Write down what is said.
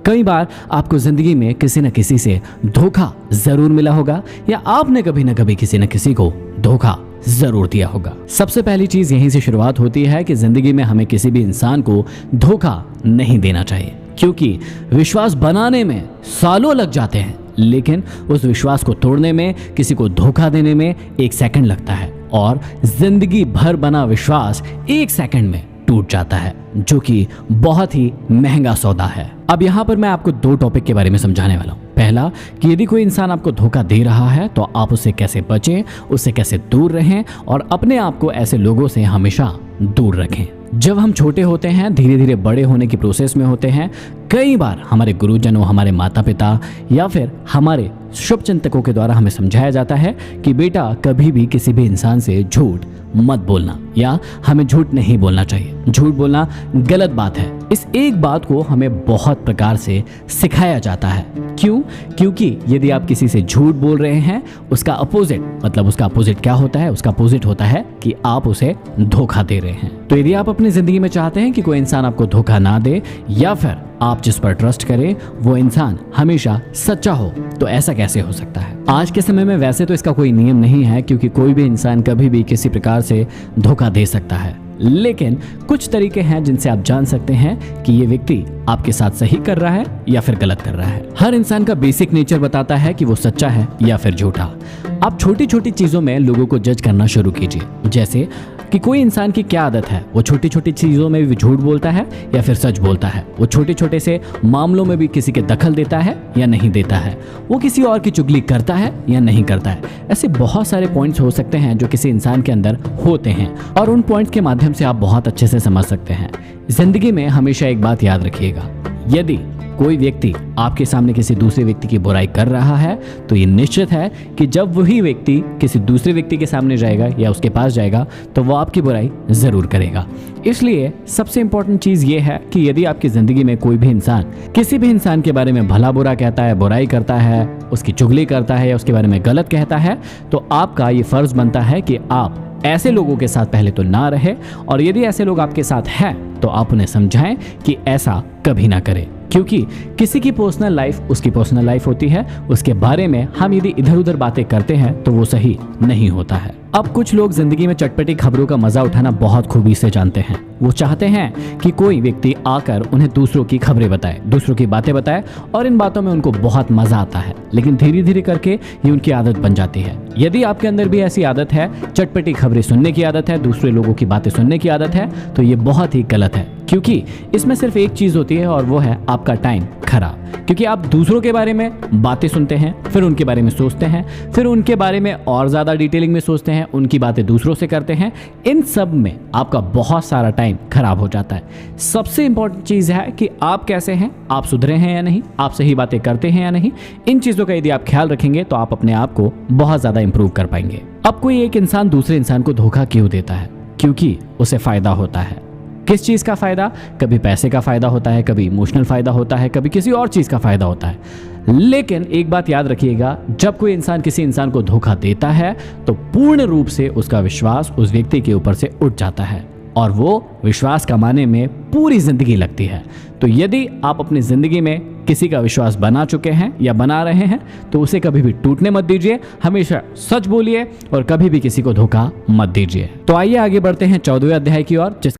कई बार आपको जिंदगी में किसी न किसी से धोखा जरूर मिला होगा या आपने कभी न कभी किसी न किसी को धोखा जरूर दिया होगा। सबसे पहली चीज यहीं से शुरुआत होती है कि जिंदगी में हमें किसी भी इंसान को धोखा नहीं देना चाहिए, क्योंकि विश्वास बनाने में सालों लग जाते हैं, लेकिन उस विश्वास को तोड़ने में, किसी को धोखा देने में 1 सेकंड लगता है और जिंदगी भर बना विश्वास 1 सेकंड में टूट जाता है, जो कि बहुत ही महंगा सौदा है। अब यहाँ पर मैं आपको 2 टॉपिक के बारे में समझाने वाला हूँ। पहला कि यदि कोई इंसान आपको धोखा दे रहा है तो आप उससे कैसे बचें, उससे कैसे दूर रहें और अपने आप को ऐसे लोगों से हमेशा दूर रखें। जब हम छोटे होते हैं, धीरे धीरे बड़े होने की प्रोसेस में होते हैं, कई बार हमारे गुरुजनों, हमारे माता पिता या फिर हमारे शुभचिंतकों के द्वारा हमें समझाया जाता है कि बेटा कभी भी किसी भी इंसान से झूठ मत बोलना या हमें झूठ नहीं बोलना चाहिए, झूठ बोलना गलत बात है। इस एक बात को हमें बहुत प्रकार से सिखाया जाता है। क्यों? क्योंकि यदि आप किसी से झूठ बोल रहे हैं, उसका अपोजिट, मतलब उसका अपोजिट क्या होता है? उसका अपोजिट होता है कि आप उसे धोखा दे रहे हैं। तो यदि आप अपनी जिंदगी में चाहते हैं कि कोई इंसान आपको धोखा ना दे या फिर आप जिस पर ट्रस्ट करें वो इंसान हमेशा सच्चा हो, तो ऐसा कैसे हो सकता है? आज के समय में वैसे तो इसका कोई नियम नहीं है, क्योंकि कोई भी इंसान कभी भी किसी प्रकार से धोखा दे सकता है, लेकिन कुछ तरीके हैं जिनसे आप जान सकते हैं कि ये व्यक्ति आपके साथ सही कर रहा है या फिर गलत कर रहा है। हर इंसान का बेसिक नेचर बताता है कि वो सच्चा है या फिर झूठा। आप छोटी छोटी चीजों में लोगों को जज करना शुरू कीजिए, जैसे कि कोई इंसान की क्या आदत है, वो छोटी छोटी चीजों में भी झूठ बोलता है या फिर सच बोलता है, वो छोटे छोटे से मामलों में भी किसी के दखल देता है या नहीं देता है, वो किसी और की चुगली करता है या नहीं करता है। ऐसे बहुत सारे पॉइंट्स हो सकते हैं जो किसी इंसान के अंदर होते हैं और उन पॉइंट्स के माध्यम से आप बहुत अच्छे से समझ सकते हैं। जिंदगी में हमेशा एक बात याद रखिएगा, यदि कोई व्यक्ति आपके सामने किसी दूसरे व्यक्ति की बुराई कर रहा है तो ये निश्चित है कि जब वही व्यक्ति किसी दूसरे व्यक्ति के सामने जाएगा या उसके पास जाएगा तो वो आपकी बुराई जरूर करेगा। इसलिए सबसे इंपॉर्टेंट चीज ये है कि यदि आपकी जिंदगी में कोई भी इंसान किसी भी इंसान के बारे में भला बुरा कहता है, बुराई करता है, उसकी चुगली करता है या उसके बारे में गलत कहता है, तो आपका ये फर्ज बनता है कि आप ऐसे लोगों के साथ पहले तो ना रहे, और यदि ऐसे लोग आपके साथ हैं तो आप उन्हें समझाएं कि ऐसा कभी ना करें, क्योंकि किसी की पर्सनल लाइफ उसकी पर्सनल लाइफ होती है। उसके बारे में हम यदि इधर उधर बातें करते हैं तो वो सही नहीं होता है। अब कुछ लोग जिंदगी में चटपटी खबरों का मजा उठाना बहुत खूबी से जानते हैं। वो चाहते हैं कि कोई व्यक्ति आकर उन्हें दूसरों की खबरें बताए, दूसरों की बातें बताए, और इन बातों में उनको बहुत मजा आता है, लेकिन धीरे धीरे करके ये उनकी आदत बन जाती है। यदि आपके अंदर भी ऐसी आदत है, चटपटी खबरें सुनने की आदत है, दूसरे लोगों की बातें सुनने की आदत है, तो ये बहुत ही गलत है, क्योंकि इसमें सिर्फ एक चीज होती है और वो है आपका टाइम खराब। क्योंकि आप दूसरों के बारे में बातें सुनते हैं, फिर उनके बारे में सोचते हैं, फिर उनके बारे में और ज्यादा डिटेलिंग में सोचते हैं, उनकी बातें दूसरों से करते हैं। इन सब में आपका बहुत सारा टाइम खराब हो जाता है। सबसे इंपॉर्टेंट चीज है कि आप कैसे हैं, आप सुधरे हैं या नहीं, आप सही बातें करते हैं या नहीं। इन चीजों का यदि आप ख्याल रखेंगे तो आप अपने आप को बहुत ज्यादा इंप्रूव कर पाएंगे। अब कोई एक इंसान दूसरे इंसान को धोखा क्यों देता है? क्योंकि उसे फायदा होता है। किस चीज का फायदा? कभी पैसे का फायदा होता है, कभी इमोशनल फायदा होता है, कभी किसी और चीज का फायदा होता है। लेकिन एक बात याद रखिएगा, जब कोई इंसान किसी इंसान को धोखा देता है तो पूर्ण रूप से उसका विश्वास उस व्यक्ति के ऊपर से उठ जाता है और वो विश्वास कमाने में पूरी जिंदगी लगती है। तो यदि आप अपनी जिंदगी में किसी का विश्वास बना चुके हैं या बना रहे हैं तो उसे कभी भी टूटने मत दीजिए, हमेशा सच बोलिए और कभी भी किसी को धोखा मत दीजिए। तो आइए आगे बढ़ते हैं 14वें अध्याय की ओर।